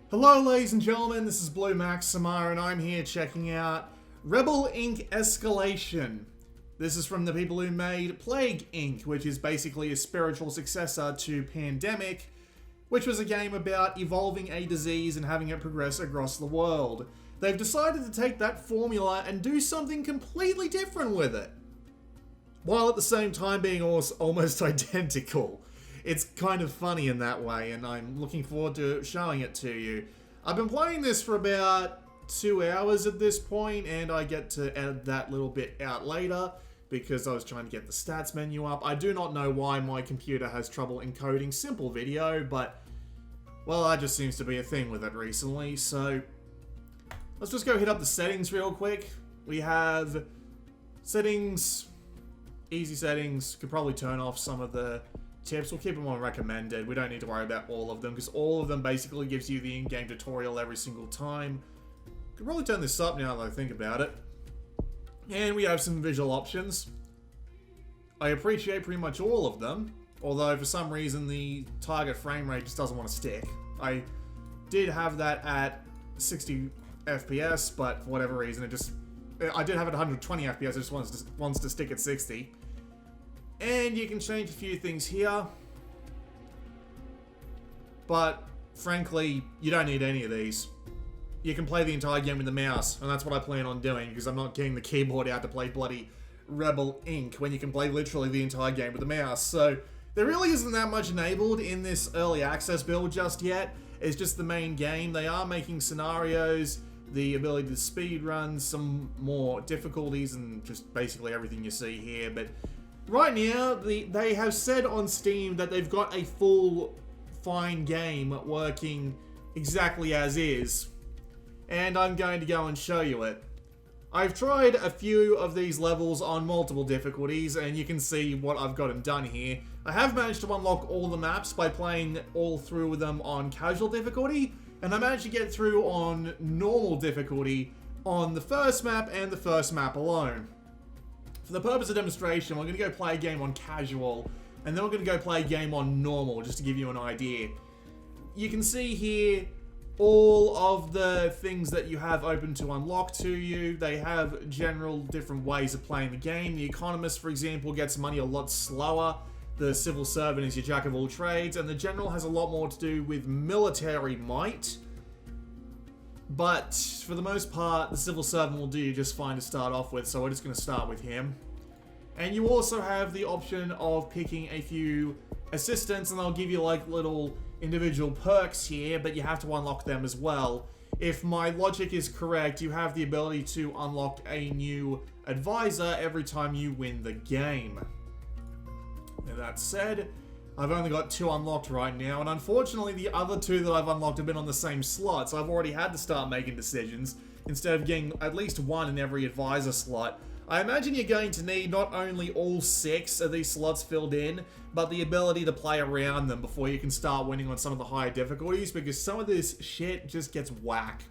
Hello ladies and gentlemen, this is Blue Maximar and I'm here checking out Rebel Inc. Escalation. This is from the people who made Plague Inc., which is basically a spiritual successor to Pandemic, which was a game about evolving a disease and having it progress across the world. They've decided to take that formula and do something completely different with it, while at the same time being almost identical. It's kind of funny in that way, and I'm looking forward to showing it to you. I've been playing this for about 2 hours at this point, and I get to edit that little bit out later because I was trying to get the stats menu up. I do not know why my computer has trouble encoding simple video, but, well, that just seems to be a thing with it recently, so let's just go hit up the settings real quick. We have settings, easy settings, could probably turn off some of the tips. We'll keep them on recommended. We don't need to worry about all of them because all of them basically gives you the in-game tutorial every single time. Could probably turn this up now that I think about it. And we have some visual options. I appreciate pretty much all of them, although for some reason the target frame rate just doesn't want to stick. I did have that at 60 FPS, but for whatever reason I did have it at 120 FPS, it just wants to stick at 60. And you can change a few things here, but frankly, you don't need any of these. You can play the entire game with the mouse, and that's what I plan on doing, because I'm not getting the keyboard out to play bloody Rebel Inc. when you can play literally the entire game with the mouse. So there really isn't that much enabled in this early access build just yet. It's just the main game. They are making scenarios, the ability to speedrun, some more difficulties, and just basically everything you see here, but right now, they have said on Steam that they've got a full, fine game working exactly as is. And I'm going to go and show you it. I've tried a few of these levels on multiple difficulties, and you can see what I've gotten done here. I have managed to unlock all the maps by playing all through them on casual difficulty, and I managed to get through on normal difficulty on the first map and the first map alone. For the purpose of demonstration, we're going to go play a game on casual, and then we're going to go play a game on normal, just to give you an idea. You can see here all of the things that you have open to unlock to you. They have general different ways of playing the game. The economist, for example, gets money a lot slower. The civil servant is your jack of all trades, and the general has a lot more to do with military might. But for the most part, the civil servant will do just fine to start off with, so we're just going to start with him. And you also have the option of picking a few assistants, and they'll give you like little individual perks here, but you have to unlock them as well. If my logic is correct, you have the ability to unlock a new advisor every time you win the game. Now that said, I've only got 2 unlocked right now, and unfortunately the other 2 that I've unlocked have been on the same slot, so I've already had to start making decisions, instead of getting at least 1 in every advisor slot. I imagine you're going to need not only all 6 of these slots filled in, but the ability to play around them before you can start winning on some of the higher difficulties, because some of this shit just gets whack.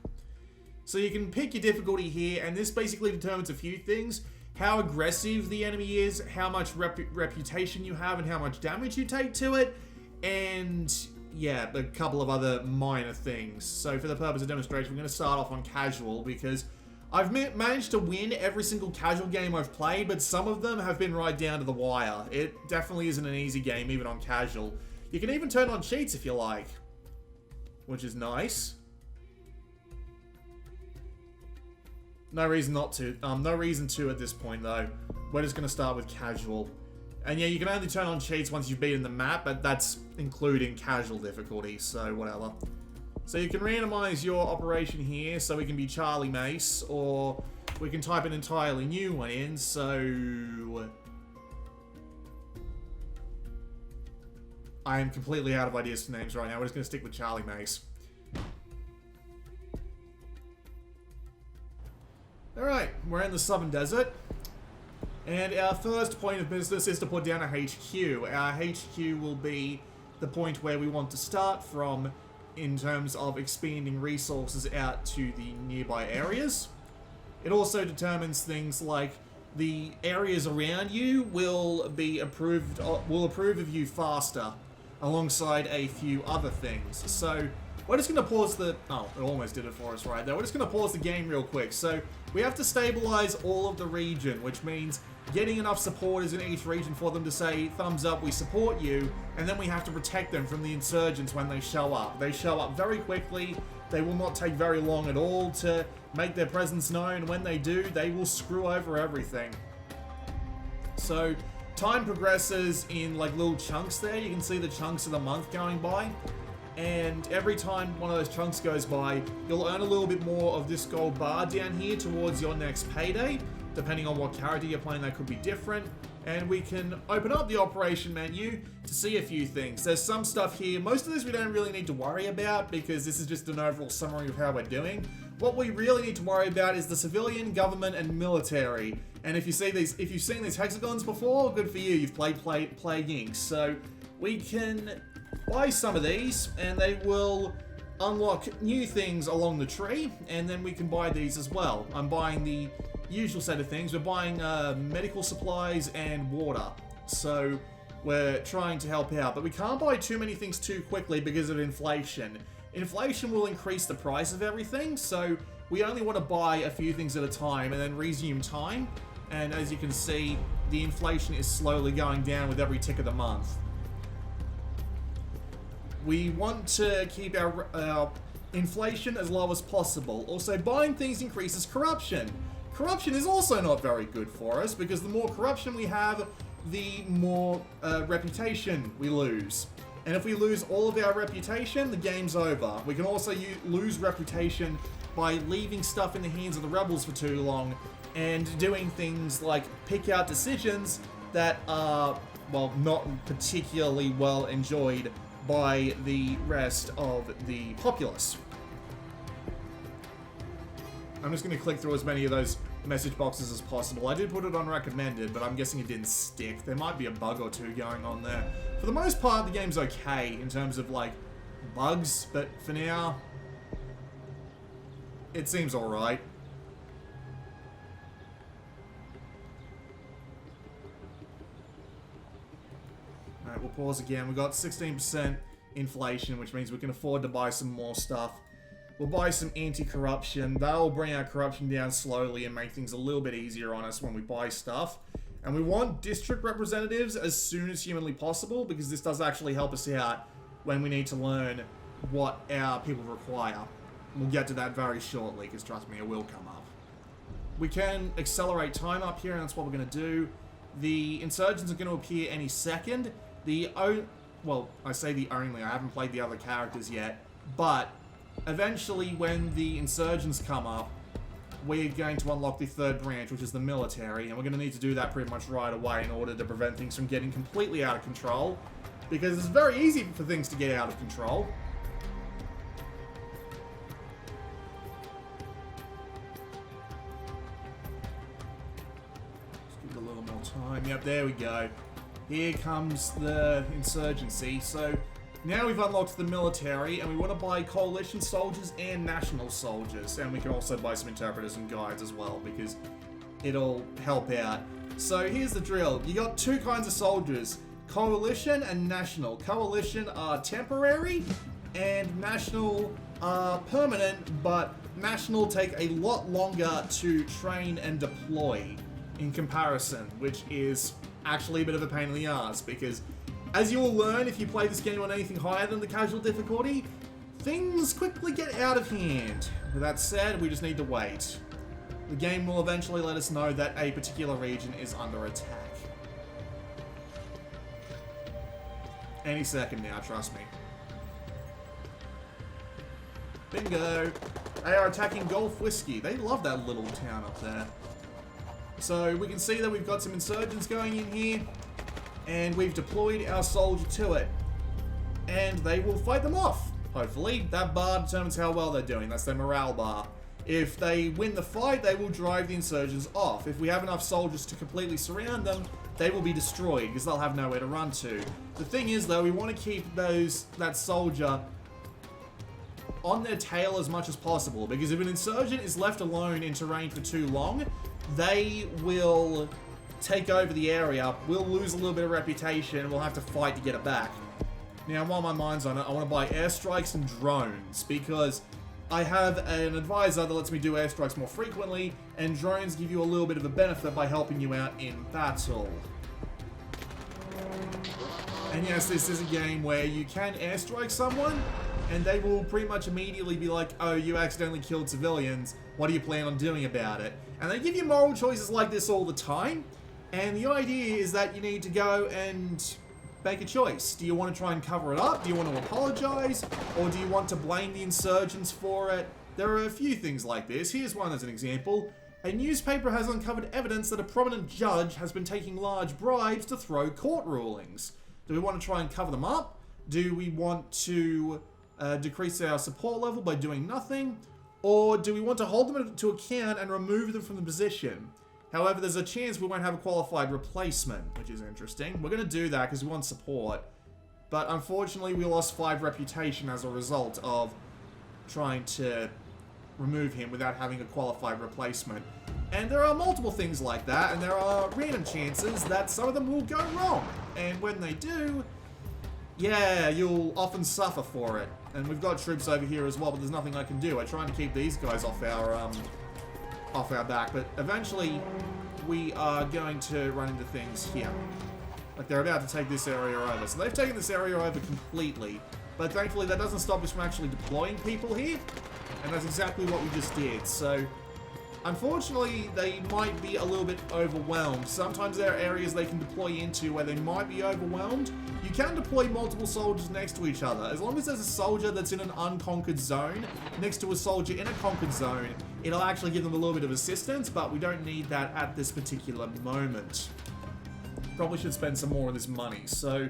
So you can pick your difficulty here, and this basically determines a few things. How aggressive the enemy is, how much reputation you have, and how much damage you take to it, and yeah, a couple of other minor things. So for the purpose of demonstration, we're going to start off on casual, because I've managed to win every single casual game I've played, but some of them have been right down to the wire. It definitely isn't an easy game, even on casual. You can even turn on cheats if you like, which is nice. No reason not to. No reason to at this point, though. We're just going to start with casual. And yeah, you can only turn on cheats once you've beaten the map, but that's including casual difficulty, so whatever. So you can randomize your operation here, so we can be Charlie Mace, or we can type an entirely new one in, so I am completely out of ideas for names right now. We're just going to stick with Charlie Mace. Alright, we're in the Southern Desert, and our first point of business is to put down a HQ. Our HQ will be the point where we want to start from in terms of expanding resources out to the nearby areas. It also determines things like the areas around you will approve of you faster, alongside a few other things. So we're just going to pause the... Oh, it almost did it for us right there. We're just going to pause the game real quick. So, we have to stabilize all of the region, which means getting enough supporters in each region for them to say, thumbs up, we support you, and then we have to protect them from the insurgents when they show up. They show up very quickly. They will not take very long at all to make their presence known. When they do, they will screw over everything. So, time progresses in like little chunks there. You can see the chunks of the month going by. And every time one of those chunks goes by, you'll earn a little bit more of this gold bar down here towards your next payday. Depending on what character you're playing, that could be different. And we can open up the operation menu to see a few things. There's some stuff here. Most of this we don't really need to worry about because this is just an overall summary of how we're doing. What we really need to worry about is the civilian, government, and military. And if you've seen these hexagons before, good for you. You've played Plague Inc. So we can buy some of these, and they will unlock new things along the tree. And then we can buy these as well. I'm buying the usual set of things. We're buying medical supplies and water. So we're trying to help out. But we can't buy too many things too quickly because of inflation. Inflation will increase the price of everything, so we only want to buy a few things at a time and then resume time. And as you can see, the inflation is slowly going down with every tick of the month. We want to keep our inflation as low as possible. Also, buying things increases corruption. Corruption is also not very good for us because the more corruption we have, the more reputation we lose. And if we lose all of our reputation, the game's over. We can also lose reputation by leaving stuff in the hands of the rebels for too long and doing things like pick out decisions that are, well, not particularly well enjoyed by the rest of the populace. I'm just going to click through as many of those message boxes as possible. I did put it on recommended, but I'm guessing it didn't stick. There might be a bug or two going on there. For the most part, the game's okay in terms of, like, bugs, but for now, it seems alright. Alright, we'll pause again. We've got 16% inflation, which means we can afford to buy some more stuff. We'll buy some anti-corruption. That'll bring our corruption down slowly and make things a little bit easier on us when we buy stuff. And we want district representatives as soon as humanly possible because this does actually help us out when we need to learn what our people require. We'll get to that very shortly because trust me, it will come up. We can accelerate time up here and that's what we're going to do. The insurgents are going to appear any second. Well, I say the only. I haven't played the other characters yet. But eventually, when the insurgents come up, we're going to unlock the third branch, which is the military, and we're going to need to do that pretty much right away in order to prevent things from getting completely out of control, because it's very easy for things to get out of control. Just give it a little more time. Yep, there we go. Here comes the insurgency. So now we've unlocked the military, and we want to buy coalition soldiers and national soldiers. And we can also buy some interpreters and guides as well, because it'll help out. So here's the drill. You got two kinds of soldiers, coalition and national. Coalition are temporary, and national are permanent, but national take a lot longer to train and deploy in comparison, which is actually a bit of a pain in the ass, because as you will learn if you play this game on anything higher than the casual difficulty, things quickly get out of hand. With that said, we just need to wait. The game will eventually let us know that a particular region is under attack. Any second now, trust me. Bingo! They are attacking Gulf Whiskey. They love that little town up there. So we can see that we've got some insurgents going in here, and we've deployed our soldier to it. And they will fight them off, hopefully. That bar determines how well they're doing. That's their morale bar. If they win the fight, they will drive the insurgents off. If we have enough soldiers to completely surround them, they will be destroyed because they'll have nowhere to run to. The thing is, though, we want to keep that soldier on their tail as much as possible, because if an insurgent is left alone in terrain for too long, they will take over the area, we'll lose a little bit of reputation, and we'll have to fight to get it back. Now, while my mind's on it, I want to buy airstrikes and drones, because I have an advisor that lets me do airstrikes more frequently, and drones give you a little bit of a benefit by helping you out in battle. And yes, this is a game where you can airstrike someone, and they will pretty much immediately be like, oh, you accidentally killed civilians, what do you plan on doing about it? And they give you moral choices like this all the time, and the idea is that you need to go and make a choice. Do you want to try and cover it up? Do you want to apologize? Or do you want to blame the insurgents for it? There are a few things like this. Here's one as an example. A newspaper has uncovered evidence that a prominent judge has been taking large bribes to throw court rulings. Do we want to try and cover them up? Do we want to decrease our support level by doing nothing? Or do we want to hold them to account and remove them from the position? However, there's a chance we won't have a qualified replacement, which is interesting. We're going to do that because we want support. But unfortunately, we lost 5 reputation as a result of trying to remove him without having a qualified replacement. And there are multiple things like that, and there are random chances that some of them will go wrong. And when they do, yeah, you'll often suffer for it. And we've got troops over here as well, but there's nothing I can do. I'm trying to keep these guys off our back, but eventually we are going to run into things here. Like, they're about to take this area over. So they've taken this area over completely, but thankfully that doesn't stop us from actually deploying people here, and that's exactly what we just did. So unfortunately, they might be a little bit overwhelmed. Sometimes there are areas they can deploy into where they might be overwhelmed. You can deploy multiple soldiers next to each other. As long as there's a soldier that's in an unconquered zone next to a soldier in a conquered zone, it'll actually give them a little bit of assistance, but we don't need that at this particular moment. Probably should spend some more of this money, so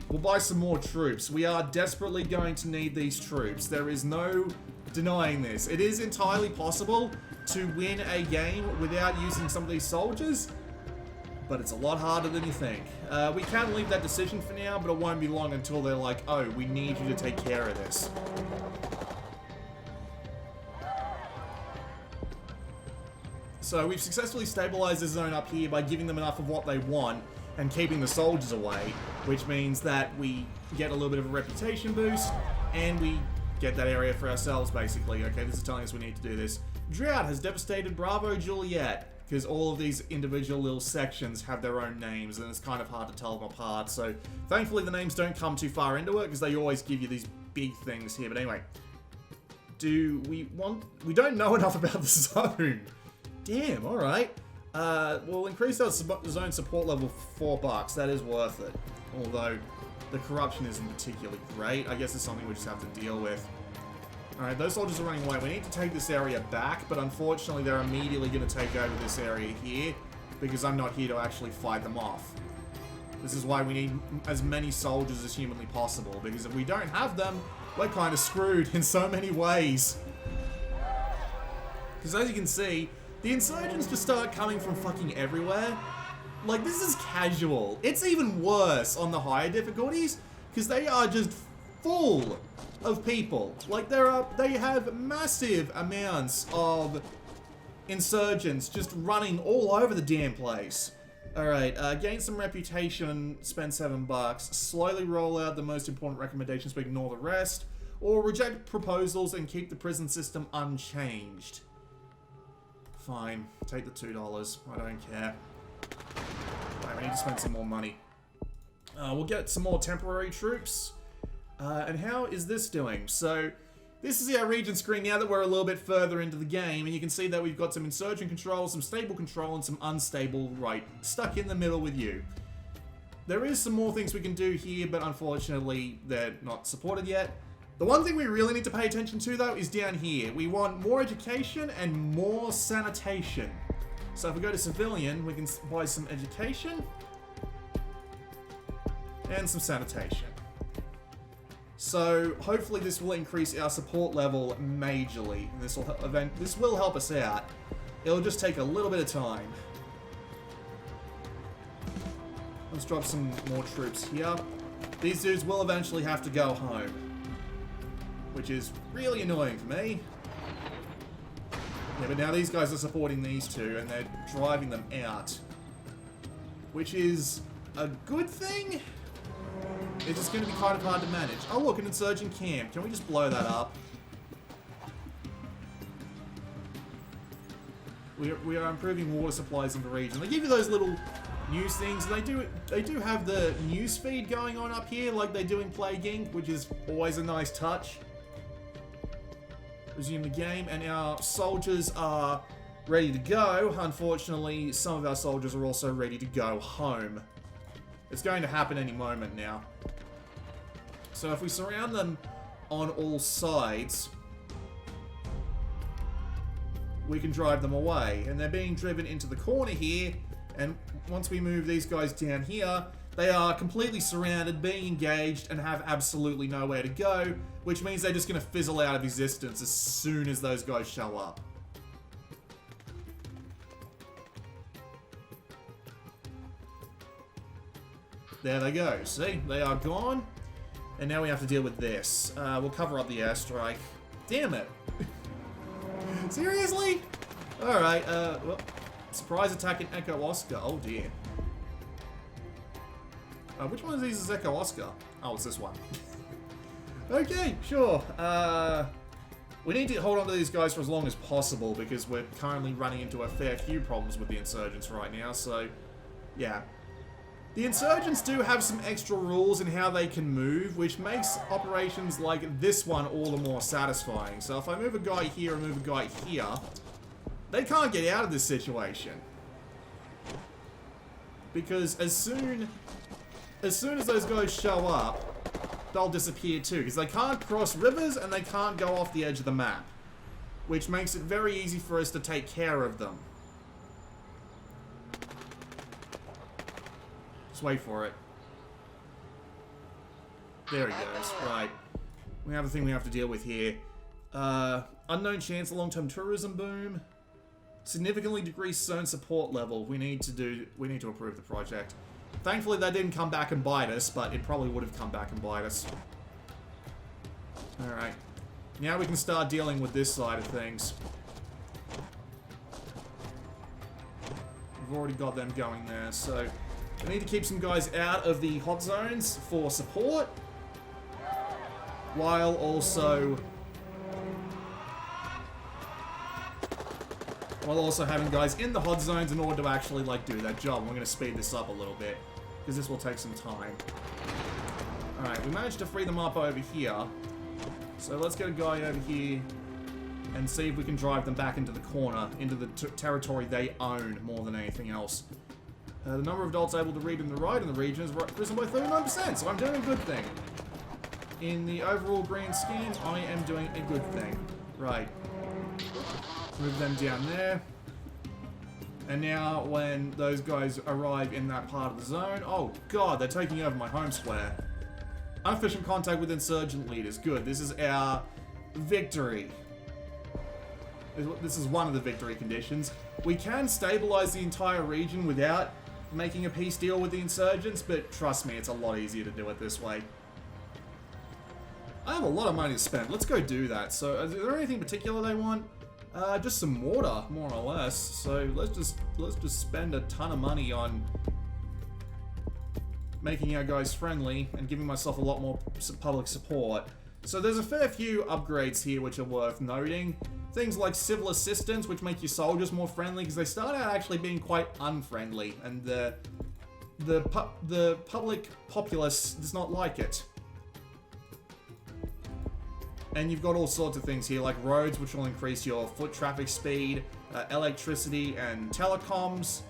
we'll buy some more troops. We are desperately going to need these troops. There is no denying this. It is entirely possible to win a game without using some of these soldiers, but it's a lot harder than you think. We can leave that decision for now, but it won't be long until they're like, oh, we need you to take care of this. So we've successfully stabilized the zone up here by giving them enough of what they want and keeping the soldiers away, which means that we get a little bit of a reputation boost, and we get that area for ourselves, basically. Okay, this is telling us we need to do this. Drought has devastated Bravo Juliet, because all of these individual little sections have their own names, and it's kind of hard to tell them apart. So thankfully the names don't come too far into it, because they always give you these big things here. But anyway, we don't know enough about the zone. Damn, alright. We'll increase our zone support level for $4. That is worth it. Although the corruption isn't particularly great. I guess it's something we just have to deal with. Alright, those soldiers are running away. We need to take this area back, but unfortunately they're immediately going to take over this area here, because I'm not here to actually fight them off. This is why we need as many soldiers as humanly possible, because if we don't have them, we're kind of screwed in so many ways. Because as you can see, the insurgents just start coming from fucking everywhere. Like, this is casual. It's even worse on the higher difficulties, because they are just full of people. Like, they have massive amounts of insurgents just running all over the damn place. Alright, gain some reputation, spend $7. Slowly roll out the most important recommendations, but ignore the rest. Or reject proposals and keep the prison system unchanged. Fine, take the $2. I don't care. Right, we need to spend some more money. We'll get some more temporary troops. And how is this doing? So, this is our region screen now that we're a little bit further into the game, and you can see that we've got some insurgent control, some stable control, and some unstable right stuck in the middle with you. There is some more things we can do here, but unfortunately they're not supported yet. The one thing we really need to pay attention to, though, is down here. We want more education and more sanitation. So if we go to civilian, we can buy some education and some sanitation. So hopefully this will increase our support level majorly. And this will help us out. It'll just take a little bit of time. Let's drop some more troops here. These dudes will eventually have to go home, which is really annoying for me. Yeah, but now these guys are supporting these two, and they're driving them out, which is a good thing, It's just going to be kind of hard to manage. Oh look, an insurgent camp. Can we just blow that up? We are improving water supplies in the region. They give you those little news things. They do have the news feed going on up here, like they do in Plague Inc., which is always a nice touch. Resume the game, and our soldiers are ready to go. Unfortunately, some of our soldiers are also ready to go home. It's going to happen any moment now. So if we surround them on all sides, we can drive them away. And they're being driven into the corner here, and once we move these guys down here, they are completely surrounded, being engaged, and have absolutely nowhere to go, which means they're just going to fizzle out of existence as soon as those guys show up. There they go. See? They are gone. And now we have to deal with this. We'll cover up the airstrike. Damn it. Seriously? Alright, well, surprise attack in Echo Oscar. Oh dear. Which one of these is Echo Oscar? Oh, it's this one. Okay, sure. We need to hold on to these guys for as long as possible because we're currently running into a fair few problems with the insurgents right now, so yeah. The insurgents do have some extra rules in how they can move, which makes operations like this one all the more satisfying. So if I move a guy here and move a guy here, they can't get out of this situation. Because as soon as those guys show up, they'll disappear too, because they can't cross rivers and they can't go off the edge of the map, which makes it very easy for us to take care of them. Just wait for it. There he goes. Right. We have a thing we have to deal with here. Unknown chance of long-term tourism boom. Significantly decreased zone support level. We need to approve the project. Thankfully, that didn't come back and bite us, but it probably would have come back and bite us. Alright. Now we can start dealing with this side of things. We've already got them going there, so we need to keep some guys out of the hot zones for support, while also having guys in the hot zones in order to actually, like, do that job. We're going to speed this up a little bit, because this will take some time. Alright, we managed to free them up over here. So let's get a guy over here and see if we can drive them back into the corner, into the territory they own more than anything else. The number of adults able to read and write in the region has risen by 39%, so I'm doing a good thing. In the overall grand scheme, I am doing a good thing. Right. Move them down there. And now when those guys arrive in that part of the zone... Oh god, they're taking over my home square. Unofficial contact with insurgent leaders. Good, this is our victory. This is one of the victory conditions. We can stabilize the entire region without making a peace deal with the insurgents, but trust me, it's a lot easier to do it this way. I have a lot of money to spend. Let's go do that. So, is there anything particular they want? Just some water, more or less. So let's just spend a ton of money on making our guys friendly and giving myself a lot more public support. So there's a fair few upgrades here which are worth noting. Things like civil assistance, which make your soldiers more friendly, because they start out actually being quite unfriendly, and the public populace does not like it. And you've got all sorts of things here, like roads, which will increase your foot traffic speed, electricity and telecoms,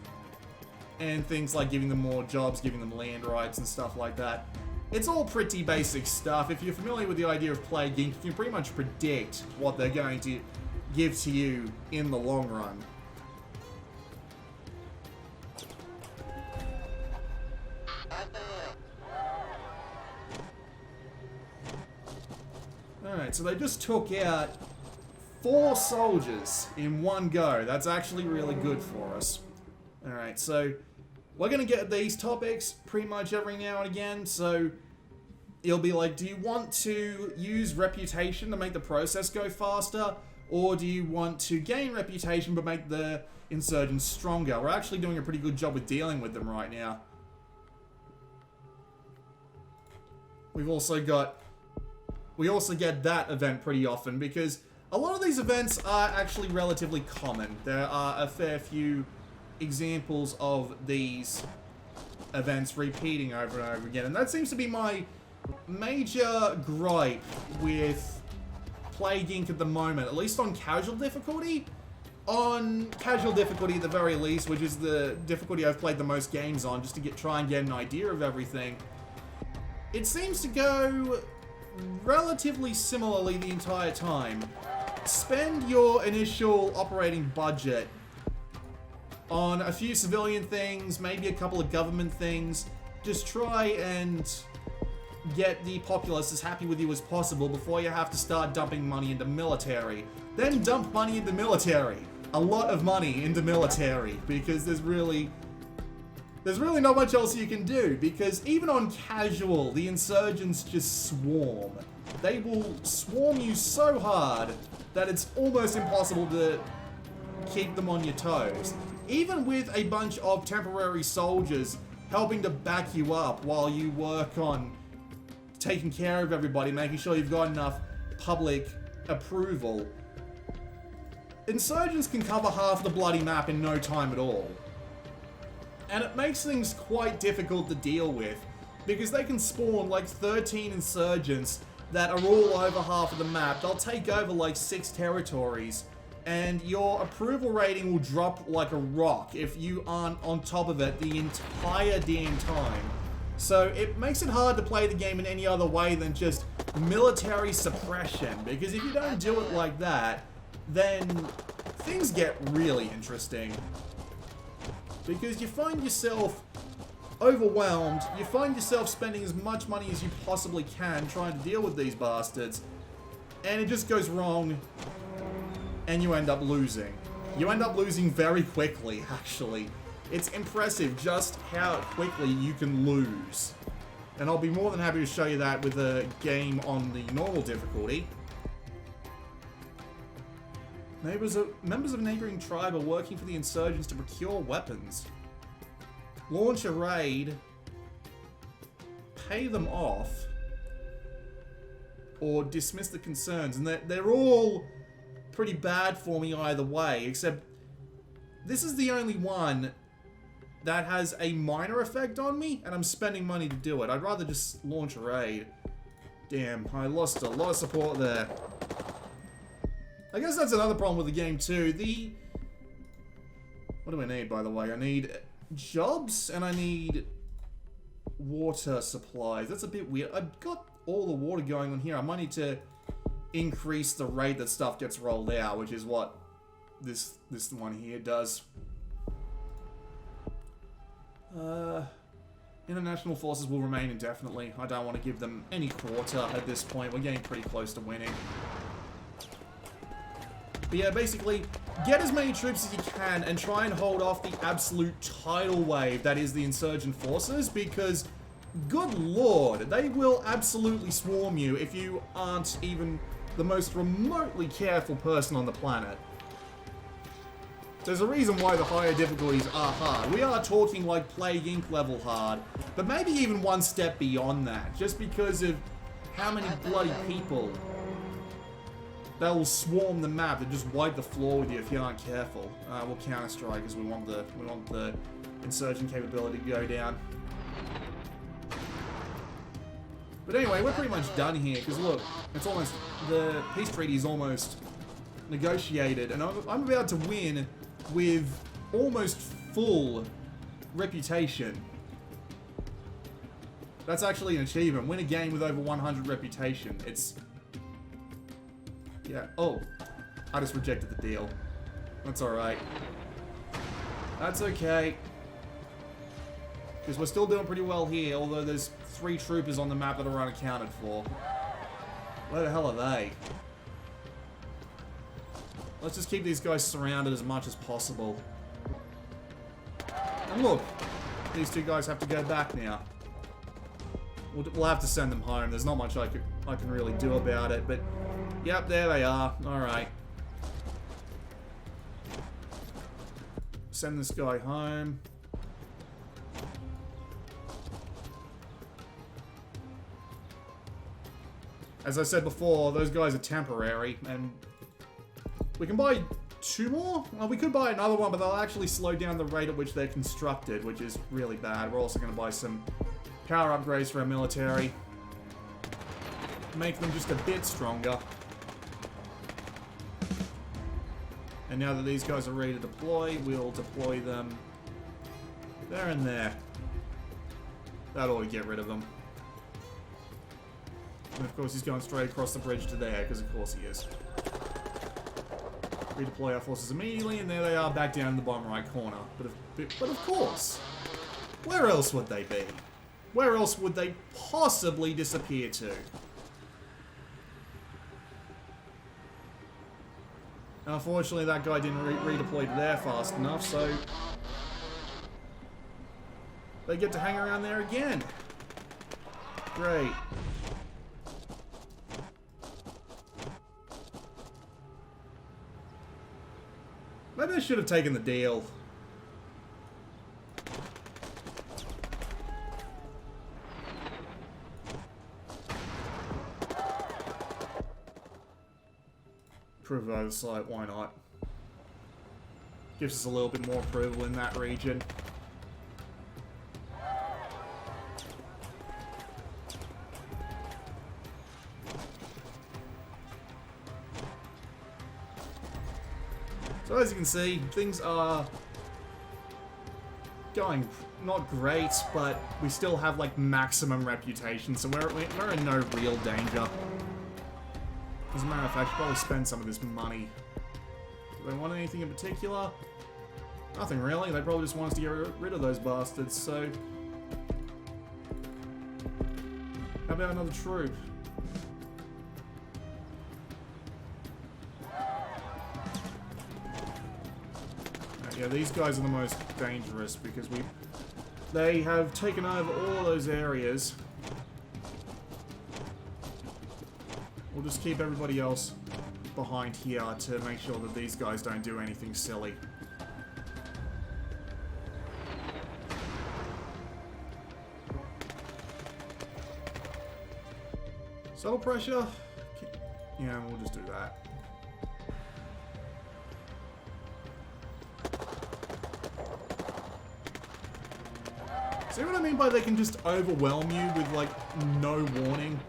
and things like giving them more jobs, giving them land rights and stuff like that. It's all pretty basic stuff. If you're familiar with the idea of Plague Inc., you can pretty much predict what they're going to give to you in the long run. Alright, so they just took out 4 soldiers in one go. That's actually really good for us. Alright, so we're going to get these topics pretty much every now and again, so it'll be like, do you want to use reputation to make the process go faster, or do you want to gain reputation but make the insurgents stronger? We're actually doing a pretty good job with dealing with them right now. we also get that event pretty often, because a lot of these events are actually relatively common. There are a fair few examples of these events repeating over and over again, and that seems to be my major gripe with Plague Inc. at the moment, at least on casual difficulty. On casual difficulty at the very least, which is the difficulty I've played the most games on, just to try and get an idea of everything. It seems to go relatively similarly the entire time. Spend your initial operating budget on a few civilian things, maybe a couple of government things. Just try and get the populace as happy with you as possible before you have to start dumping money into military. Then dump money into military. A lot of money into military, because there's really not much else you can do, because even on casual, the insurgents just swarm. They will swarm you so hard that it's almost impossible to keep them on your toes. Even with a bunch of temporary soldiers helping to back you up while you work on taking care of everybody, making sure you've got enough public approval, insurgents can cover half the bloody map in no time at all. And it makes things quite difficult to deal with, because they can spawn like 13 insurgents that are all over half of the map. They'll take over like 6 territories, and your approval rating will drop like a rock if you aren't on top of it the entire damn time. So it makes it hard to play the game in any other way than just military suppression, because if you don't do it like that, then things get really interesting. Because you find yourself overwhelmed, you find yourself spending as much money as you possibly can trying to deal with these bastards, and it just goes wrong, and you end up losing. You end up losing very quickly, actually. It's impressive just how quickly you can lose. And I'll be more than happy to show you that with a game on the normal difficulty. Members of a neighboring tribe are working for the insurgents to procure weapons. Launch a raid, pay them off, or dismiss the concerns. And they're all pretty bad for me either way, except this is the only one that has a minor effect on me, and I'm spending money to do it. I'd rather just launch a raid. Damn, I lost a lot of support there. I guess that's another problem with the game too. What do I need, by the way? I need jobs, and I need water supplies. That's a bit weird. I've got all the water going on here. I might need to increase the rate that stuff gets rolled out, which is what this one here does. International forces will remain indefinitely. I don't want to give them any quarter at this point. We're getting pretty close to winning. But yeah, basically, get as many troops as you can and try and hold off the absolute tidal wave that is the insurgent forces, because, good lord, they will absolutely swarm you if you aren't even the most remotely careful person on the planet. There's a reason why the higher difficulties are hard. We are talking like Plague Inc. level hard, but maybe even one step beyond that, just because of how many bloody people that will swarm the map and just wipe the floor with you if you aren't careful. We'll counter-strike because we want the insurgent capability to go down. But anyway, we're pretty much done here, because look, it's almost, the peace treaty is almost negotiated, and I'm about to win with almost full reputation. That's actually an achievement. Win a game with over 100 reputation. It's... yeah. Oh, I just rejected the deal. That's alright. That's okay. Because we're still doing pretty well here, although there's 3 troopers on the map that are unaccounted for. Where the hell are they? Let's just keep these guys surrounded as much as possible. And look, these 2 guys have to go back now. We'll have to send them home. There's not much I can really do about it, but yep, there they are. Alright. Send this guy home. As I said before, those guys are temporary, and we can buy 2 more? Well, we could buy another one, but they'll actually slow down the rate at which they're constructed, which is really bad. We're also going to buy some power upgrades for our military. Make them just a bit stronger. And now that these guys are ready to deploy, we'll deploy them there and there. That ought to get rid of them. And of course he's going straight across the bridge to there, because of course he is. Redeploy our forces immediately, and there they are back down in the bottom right corner. But of course, where else would they be? Where else would they possibly disappear to? Unfortunately, that guy didn't redeploy to there fast enough, so they get to hang around there again. Great. Maybe I should have taken the deal. Prove oversight, why not? Gives us a little bit more approval in that region. So as you can see, things are going not great, but we still have like maximum reputation, so we're in no real danger. As a matter of fact, I should probably spend some of this money. Do they want anything in particular? Nothing really. They probably just want us to get rid of those bastards, so... How about another troop? Yeah, these guys are the most dangerous because they have taken over all those areas. We'll just keep everybody else behind here to make sure that these guys don't do anything silly. Subtle pressure? Yeah, we'll just do that. See what I mean by they can just overwhelm you with, like, no warning?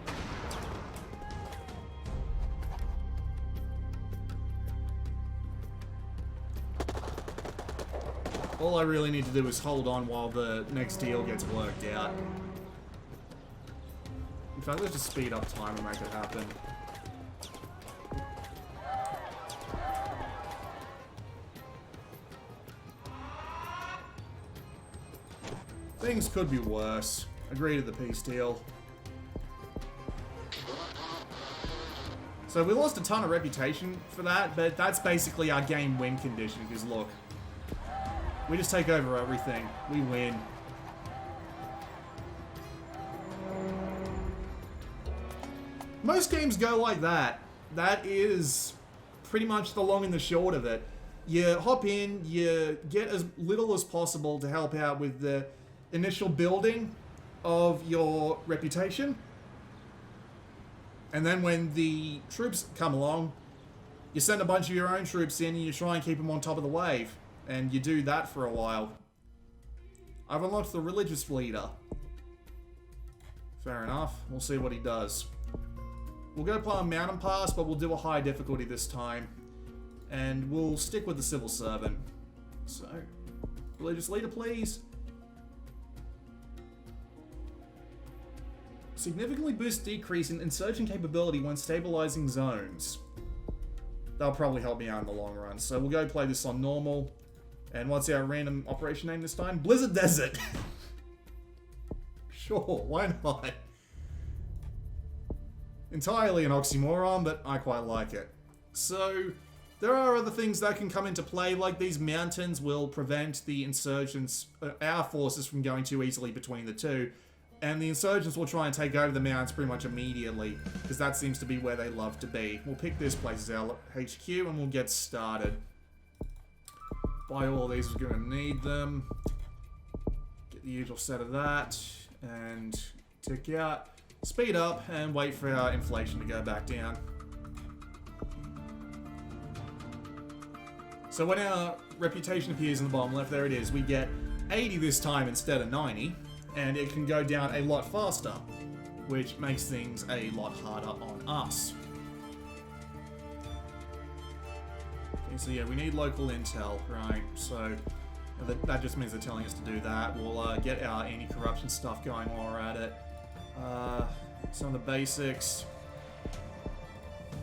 All I really need to do is hold on while the next deal gets worked out. In fact, let's just speed up time and make it happen. Things could be worse. Agree to the peace deal. So we lost a ton of reputation for that, but that's basically our game win condition, because look, we just take over everything. We win. Most games go like that. That is pretty much the long and the short of it. You hop in, you get as little as possible to help out with the initial building of your reputation. And then when the troops come along, you send a bunch of your own troops in and you try and keep them on top of the wave. And you do that for a while. I've unlocked the religious leader. Fair enough. We'll see what he does. We'll go play on Mountain Pass, but we'll do a high difficulty this time. And we'll stick with the civil servant. So, religious leader, please. Significantly boost decrease in insurgent capability when stabilizing zones. That'll probably help me out in the long run. So we'll go play this on normal. And what's our random operation name this time? Blizzard Desert! Sure, why not? Entirely an oxymoron, but I quite like it. So, there are other things that can come into play, like these mountains will prevent the insurgents, our forces, from going too easily between the two. And the insurgents will try and take over the mountains pretty much immediately, because that seems to be where they love to be. We'll pick this place as our HQ and we'll get started. Buy all these, we're going to need them. Get the usual set of that, and tick out. speed up and wait for our inflation to go back down. So when our reputation appears in the bottom left, there it is, we get 80 this time instead of 90, and it can go down a lot faster, which makes things a lot harder on us. Okay, so yeah, we need local intel, right? So that just means they're telling us to do that. We'll get our anti-corruption stuff going while we're at it. Some of the basics.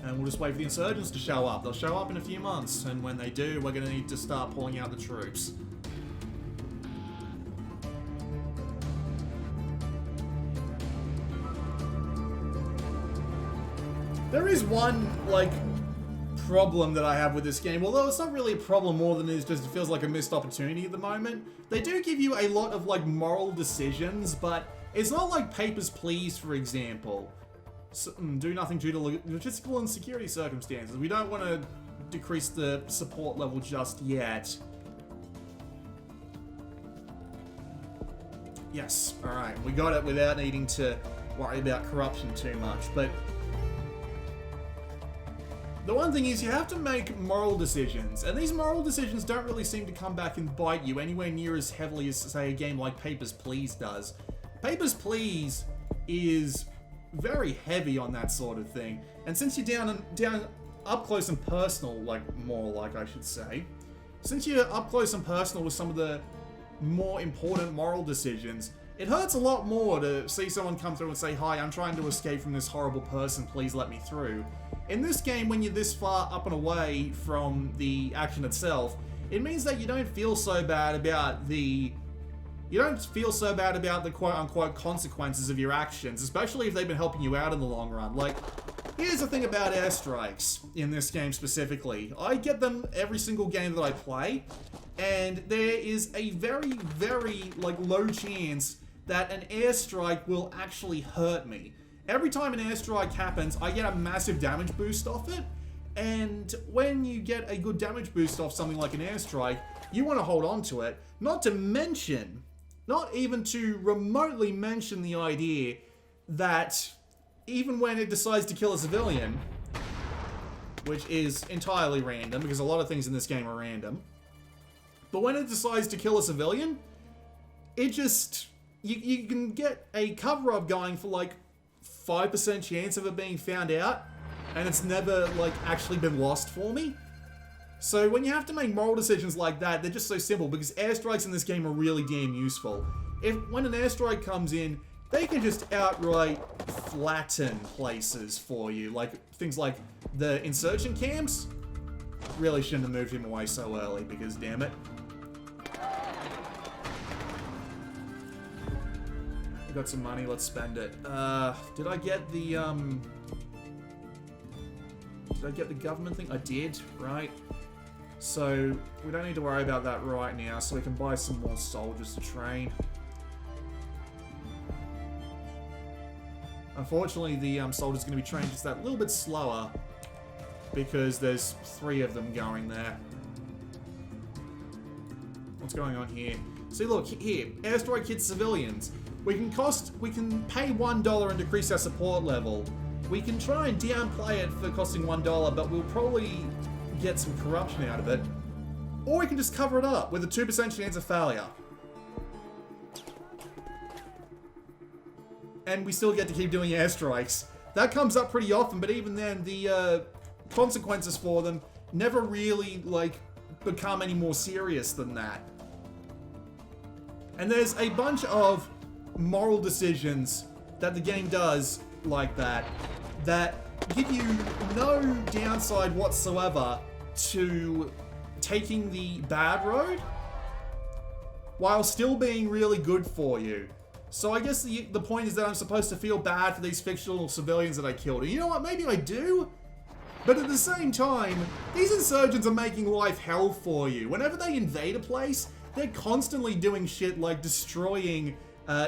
And we'll just wait for the insurgents to show up. They'll show up in a few months, and when they do, we're going to need to start pulling out the troops. There is one, like, problem that I have with this game, although it's not really a problem more than it feels like a missed opportunity at the moment. They do give you a lot of, like, moral decisions, but it's not like Papers, Please, for example. So, do nothing due to logistical and security circumstances. We don't want to decrease the support level just yet. Yes, alright, we got it without needing to worry about corruption too much, but the one thing is you have to make moral decisions, and these moral decisions don't really seem to come back and bite you anywhere near as heavily as, say, a game like Papers, Please does. Papers, Please is very heavy on that sort of thing, and since you're down up close and personal, I should say, since you're up close and personal with some of the more important moral decisions, it hurts a lot more to see someone come through and say, "Hi, I'm trying to escape from this horrible person, please let me through." In this game, when you're this far up and away from the action itself, it means that you don't feel so bad about the quote-unquote consequences of your actions, especially if they've been helping you out in the long run. Like, here's the thing about airstrikes in this game specifically. I get them every single game that I play, and there is a very, very, low chance that an airstrike will actually hurt me. Every time an airstrike happens, I get a massive damage boost off it, and when you get a good damage boost off something like an airstrike, you want to hold on to it, not even to remotely mention the idea that even when it decides to kill a civilian, which is entirely random, because a lot of things in this game are random, but when it decides to kill a civilian, it just, you can get a cover-up going for 5% chance of it being found out, and it's never actually been lost for me. So when you have to make moral decisions like that, they're just so simple, because airstrikes in this game are really damn useful. When an airstrike comes in, they can just outright flatten places for you. Things like the insurgent camps. Really shouldn't have moved him away so early, because damn it. We got some money, let's spend it. Did I get the government thing? I did, right? So, we don't need to worry about that right now, so we can buy some more soldiers to train. Unfortunately, the soldiers are going to be trained just that little bit slower, because there's 3 of them going there. What's going on here? See, look, here, airstrike hits civilians. We can pay $1 and decrease our support level. We can try and downplay it for costing $1, but we'll probably get some corruption out of it. Or we can just cover it up with a 2% chance of failure. And we still get to keep doing airstrikes. That comes up pretty often, but even then, the consequences for them never really, become any more serious than that. And there's a bunch of moral decisions that the game does like that give you no downside whatsoever to taking the bad road while still being really good for you. So I guess the point is that I'm supposed to feel bad for these fictional civilians that I killed. And you know what? Maybe I do. But at the same time, these insurgents are making life hell for you. Whenever they invade a place, they're constantly doing shit like destroying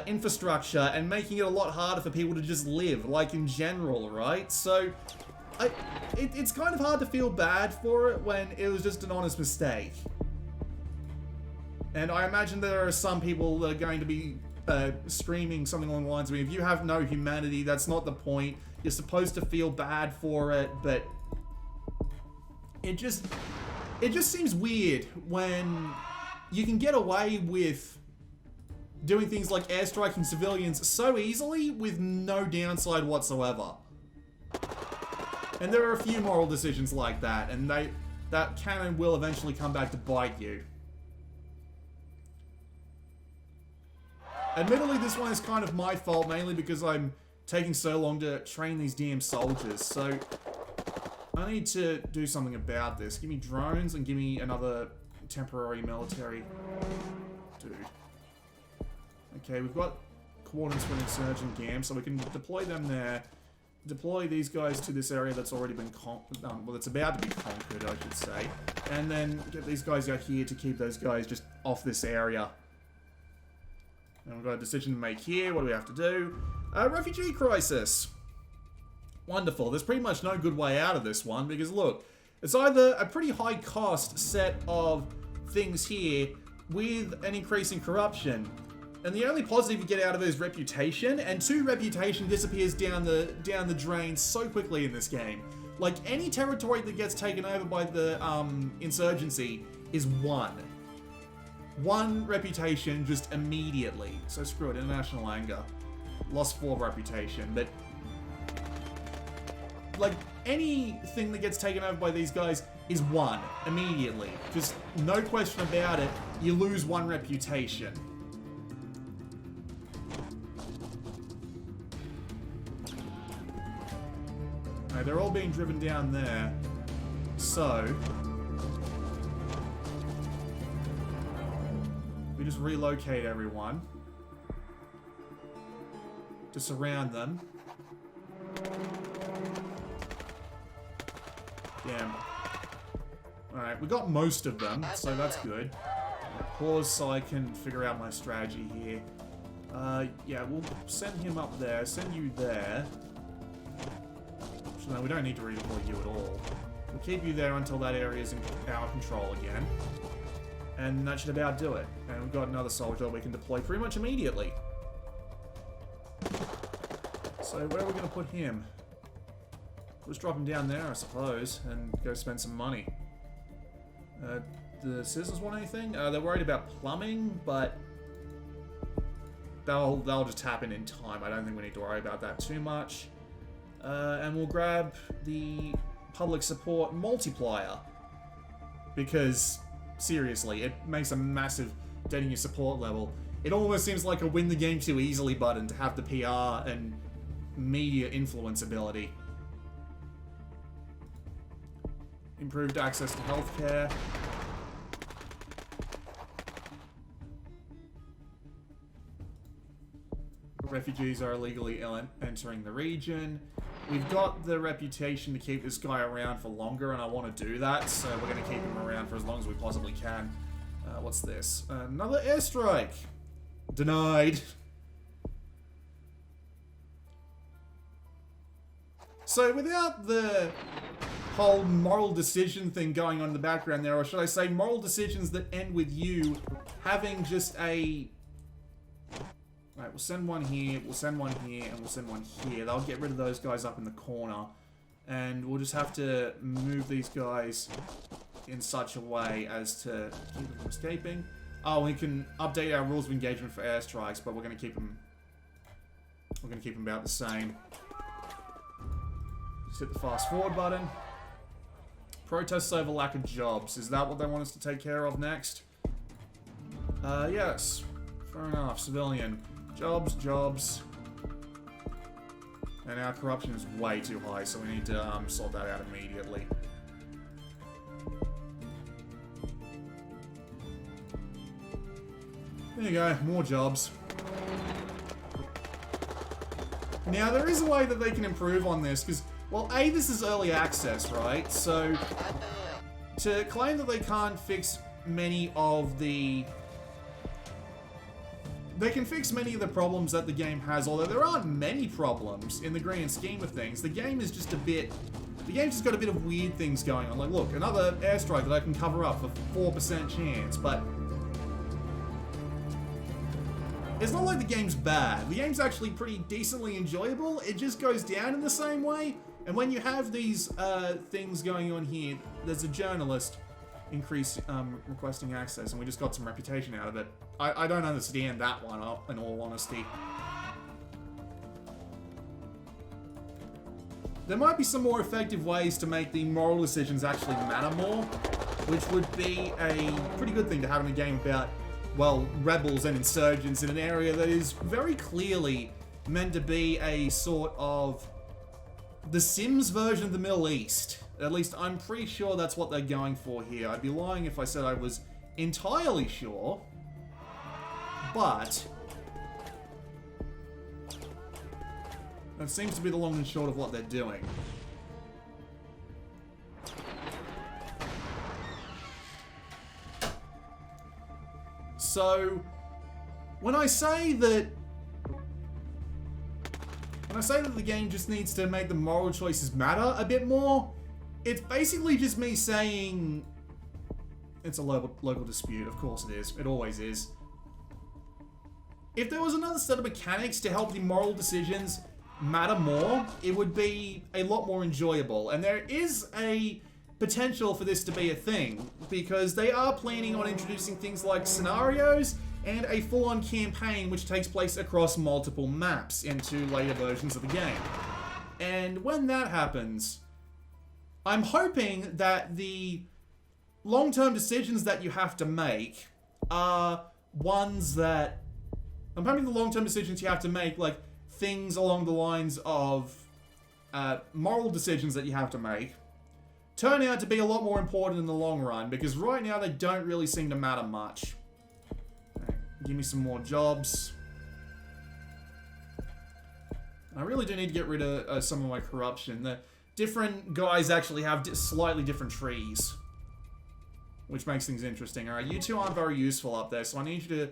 infrastructure and making it a lot harder for people to just live, in general, right? So, it's kind of hard to feel bad for it when it was just an honest mistake. And I imagine there are some people that are going to be screaming something along the lines of, if you have no humanity, that's not the point. You're supposed to feel bad for it, but it just seems weird when you can get away with doing things like airstriking civilians so easily with no downside whatsoever. And there are a few moral decisions like that, and that can and will eventually come back to bite you. Admittedly, this one is kind of my fault, mainly because I'm taking so long to train these damn soldiers, so I need to do something about this. Give me drones and give me another temporary military dude. Okay, we've got coordinates for an insurgent camp, so we can deploy them there. Deploy these guys to this area that's already been well, it's about to be conquered, I should say. And then get these guys out here to keep those guys just off this area. And we've got a decision to make here. What do we have to do? Refugee crisis. Wonderful. There's pretty much no good way out of this one, because look, it's either a pretty high cost set of things here with an increase in corruption. And the only positive you get out of it is reputation, and 2, reputation disappears down the drain so quickly in this game. Like, any territory that gets taken over by the insurgency is 1. 1 reputation just immediately. So screw it, international anger. Lost 4 reputation, but like, anything that gets taken over by these guys is 1 immediately. Just no question about it, you lose 1 reputation. Alright, they're all being driven down there. So we just relocate everyone to surround them. Damn. Alright, we got most of them, so that's good. Pause so I can figure out my strategy here. Yeah, we'll send him up there, send you there. No, we don't need to redeploy you at all. We'll keep you there until that area is in our control again. And that should about do it. And we've got another soldier we can deploy pretty much immediately. So where are we going to put him? We'll just drop him down there, I suppose, and go spend some money. The citizens want anything? They're worried about plumbing, but they'll just happen in time. I don't think we need to worry about that too much. And we'll grab the public support multiplier, because seriously, it makes a massive dent in your support level. It almost seems like a win the game too easily button to have the PR and media influence ability. Improved access to healthcare. Refugees are illegally entering the region. We've got the reputation to keep this guy around for longer, and I want to do that, so we're going to keep him around for as long as we possibly can. What's this? Another airstrike! Denied. So without the whole moral decision thing going on in the background there, or should I say moral decisions that end with you having just a... Right, we'll send one here, we'll send one here, and we'll send one here. They'll get rid of those guys up in the corner. And we'll just have to move these guys in such a way as to keep them from escaping. Oh, we can update our rules of engagement for airstrikes, but we're going to keep them... We're going to keep them about the same. Just hit the fast forward button. Protests over lack of jobs. Is that what they want us to take care of next? Yes. Fair enough. Civilian. Jobs, jobs. And our corruption is way too high, so we need to sort that out immediately. There you go, more jobs. Now, there is a way that they can improve on this, because, well, A, this is early access, right? So, to claim that they can't fix many of the... They can fix many of the problems that the game has, although there aren't many problems in the grand scheme of things. The game is just a bit... The game's just got a bit of weird things going on. Like, look, another airstrike that I can cover up for 4% chance, but... It's not like the game's bad. The game's actually pretty decently enjoyable. It just goes down in the same way. And when you have these things going on here, there's a journalist requesting access, and we just got some reputation out of it. I don't understand that one, in all honesty. There might be some more effective ways to make the moral decisions actually matter more, which would be a pretty good thing to have in a game about, well, rebels and insurgents in an area that is very clearly meant to be a sort of the Sims version of the Middle East. At least I'm pretty sure that's what they're going for here. I'd be lying if I said I was entirely sure, but that seems to be the long and short of what they're doing. So, when I say that the game just needs to make the moral choices matter a bit more, it's basically just me saying it's a local dispute. Of course it is. It always is. If there was another set of mechanics to help the moral decisions matter more, it would be a lot more enjoyable. And there is a potential for this to be a thing, because they are planning on introducing things like scenarios and a full-on campaign which takes place across multiple maps into later versions of the game. And when that happens, I'm hoping that the long-term decisions that you have to make are ones that... I'm hoping the long-term decisions you have to make, like things along the lines of moral decisions that you have to make, turn out to be a lot more important in the long run, because right now they don't really seem to matter much. Right, give me some more jobs. I really do need to get rid of some of my corruption. The different guys actually have slightly different trees, which makes things interesting. Alright, you two aren't very useful up there, so I need you to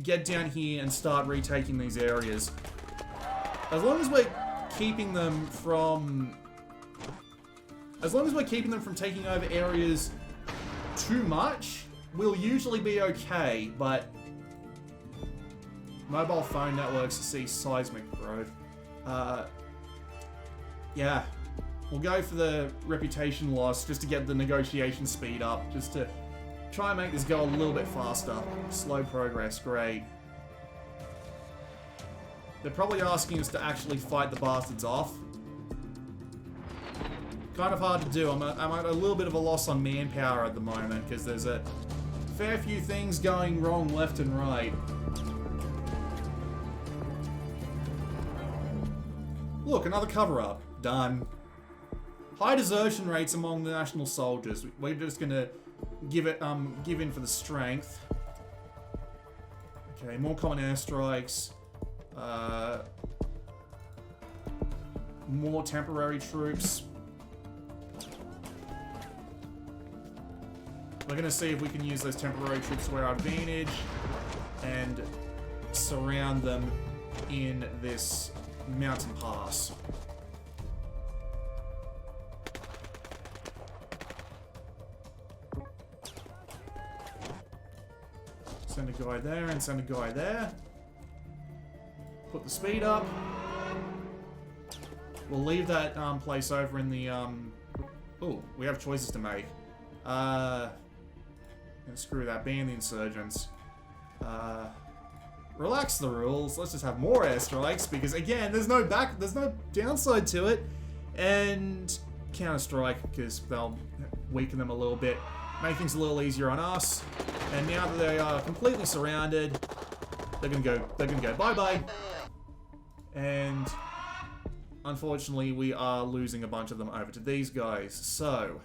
get down here and start retaking these areas. As long as we're keeping them from taking over areas too much, we'll usually be okay, but mobile phone networks see seismic growth. Yeah, we'll go for the reputation loss just to get the negotiation speed up, just to try and make this go a little bit faster. Slow progress, great. They're probably asking us to actually fight the bastards off. Kind of hard to do. I'm at a little bit of a loss on manpower at the moment, because there's a fair few things going wrong left and right. Look, another cover-up. Done. High desertion rates among the national soldiers. We're just gonna give in for the strength. Okay, more common airstrikes. More temporary troops. We're gonna see if we can use those temporary troops to our advantage and surround them in this mountain pass. Send a guy there and send a guy there. Put the speed up. We'll leave that place over in the oh, we have choices to make. Screw that, ban the insurgents. Relax the rules. Let's just have more airstrikes, because again, there's no downside to it. And counter-strike, because they'll weaken them a little bit, make things a little easier on us. And now that they are completely surrounded, they're gonna go bye-bye. And unfortunately, we are losing a bunch of them over to these guys. So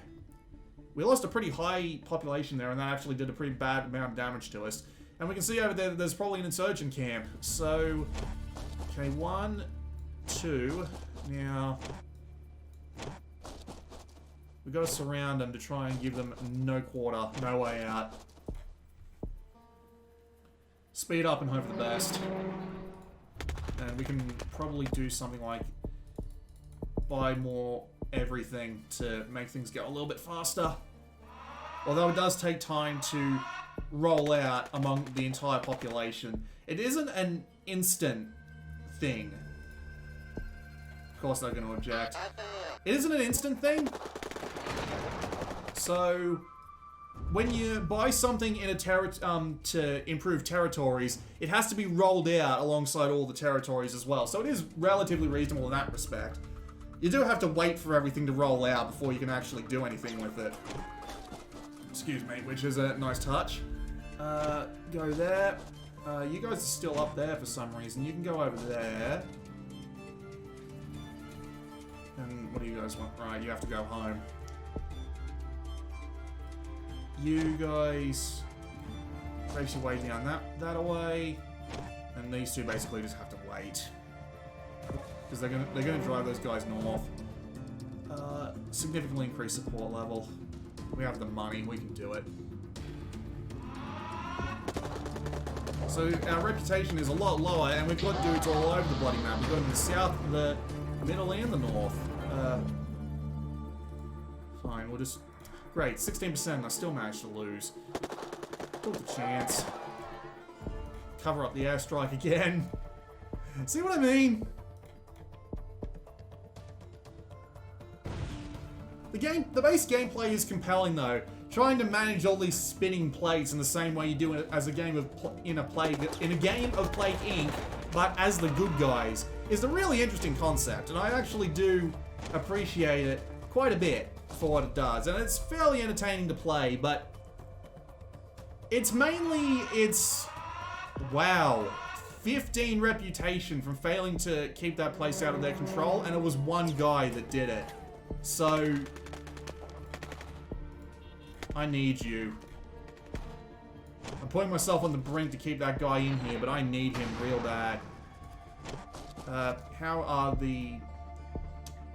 we lost a pretty high population there, and that actually did a pretty bad amount of damage to us. And we can see over there that there's probably an insurgent camp. So, okay, 1, 2. Now, we got to surround them to try and give them no quarter, no way out. Speed up and hope for the best. And we can probably do something like buy more everything to make things go a little bit faster. Although it does take time to roll out among the entire population. It isn't an instant thing. Of course they're going to object. It isn't an instant thing. So, when you buy something in a to improve territories, it has to be rolled out alongside all the territories as well. So it is relatively reasonable in that respect. You do have to wait for everything to roll out before you can actually do anything with it. Excuse me, which is a nice touch. Go there. You guys are still up there for some reason. You can go over there. And what do you guys want? Right, you have to go home. You guys race your way down that away, and these two basically just have to wait because they're gonna drive those guys north. Significantly increase support level. We have the money, we can do it. So our reputation is a lot lower, and we've got dudes all over the bloody map. We've got in the south, the middle, and the north. Fine, we'll just. Great, 16%, I still managed to lose. Took the chance. Cover up the airstrike again. See what I mean? The base gameplay is compelling though. Trying to manage all these spinning plates in the same way you do it as a game of in a game of Plague Inc., but as the good guys, is a really interesting concept, and I actually do appreciate it quite a bit for what it does, and it's fairly entertaining to play, but it's mainly, wow, 15 reputation from failing to keep that place out of their control, and it was one guy that did it. So, I need you. I'm putting myself on the brink to keep that guy in here, but I need him real bad. How are the...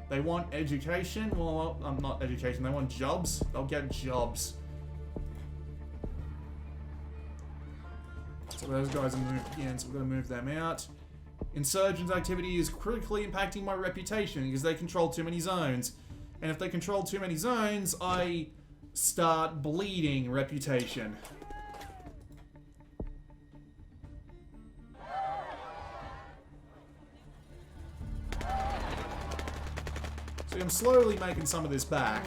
They want education? Well, not education. They want jobs. They'll get jobs. So those guys are moved in, so we're going to move them out. Insurgent activity is critically impacting my reputation because they control too many zones. And if they control too many zones, I start bleeding reputation. So I'm slowly making some of this back.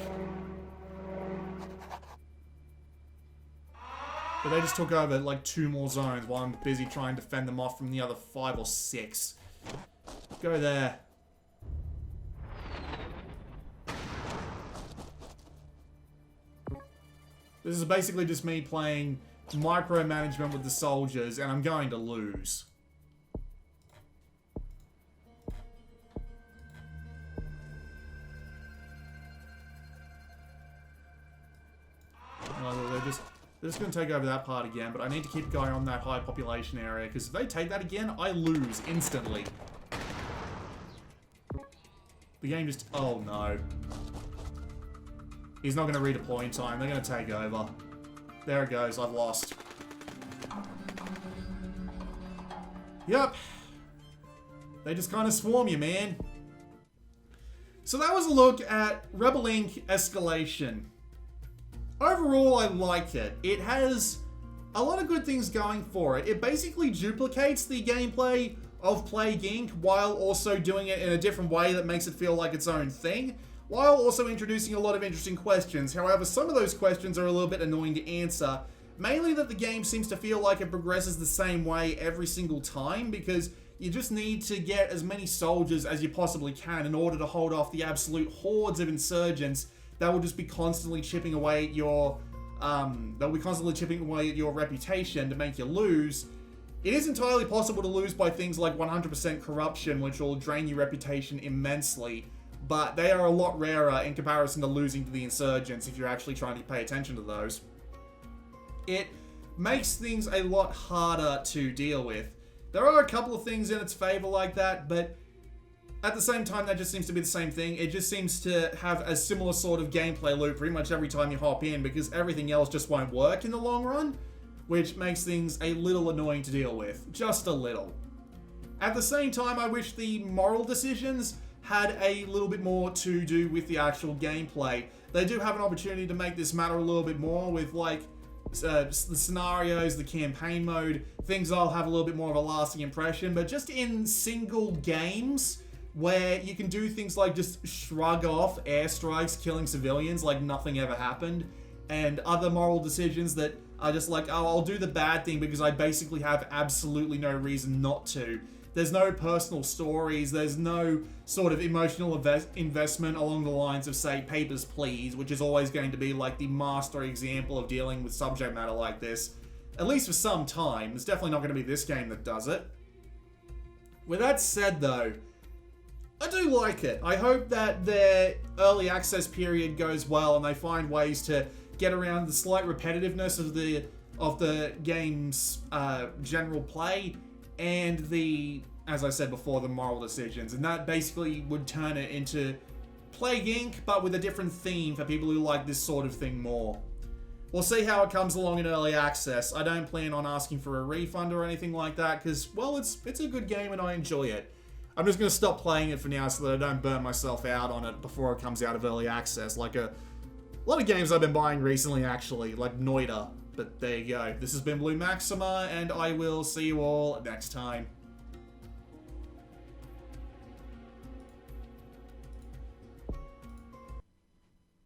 But they just took over like 2 more zones while I'm busy trying to fend them off from the other 5 or 6. Go there. This is basically just me playing micromanagement with the soldiers, and I'm going to lose. They're just going to take over that part again, but I need to keep going on that high population area, because if they take that again, I lose instantly. The game just... Oh, no. He's not going to redeploy in time. They're going to take over. There it goes. I've lost. Yep. They just kind of swarm you, man. So that was a look at Rebel Inc. Escalation. Overall, I like it. It has a lot of good things going for it. It basically duplicates the gameplay of Plague Inc. while also doing it in a different way that makes it feel like its own thing, while also introducing a lot of interesting questions. However, some of those questions are a little bit annoying to answer. Mainly that the game seems to feel like it progresses the same way every single time, because you just need to get as many soldiers as you possibly can in order to hold off the absolute hordes of insurgents that will just be constantly chipping away at your, reputation to make you lose. It is entirely possible to lose by things like 100% corruption, which will drain your reputation immensely, but they are a lot rarer in comparison to losing to the insurgents if you're actually trying to pay attention to those. It makes things a lot harder to deal with. There are a couple of things in its favor like that, but at the same time, that just seems to be the same thing. It just seems to have a similar sort of gameplay loop pretty much every time you hop in, because everything else just won't work in the long run, which makes things a little annoying to deal with. Just a little. At the same time, I wish the moral decisions had a little bit more to do with the actual gameplay. They do have an opportunity to make this matter a little bit more with, like, the scenarios, the campaign mode, things I'll have a little bit more of a lasting impression, but just in single games where you can do things like just shrug off airstrikes killing civilians like nothing ever happened, and other moral decisions that are just like, oh, I'll do the bad thing because I basically have absolutely no reason not to. There's no personal stories, there's no sort of emotional investment along the lines of, say, Papers, Please, which is always going to be like the master example of dealing with subject matter like this, at least for some time. It's definitely not going to be this game that does it. With that said, though, I do like it. I hope that their early access period goes well and they find ways to get around the slight repetitiveness of the game's general play and the, as I said before, the moral decisions. And that basically would turn it into Plague Inc., but with a different theme for people who like this sort of thing more. We'll see how it comes along in early access. I don't plan on asking for a refund or anything like that, because, well, it's a good game and I enjoy it. I'm just going to stop playing it for now so that I don't burn myself out on it before it comes out of early access, like a lot of games I've been buying recently, actually, like Noida. But there you go. This has been Blue Maxima, and I will see you all next time.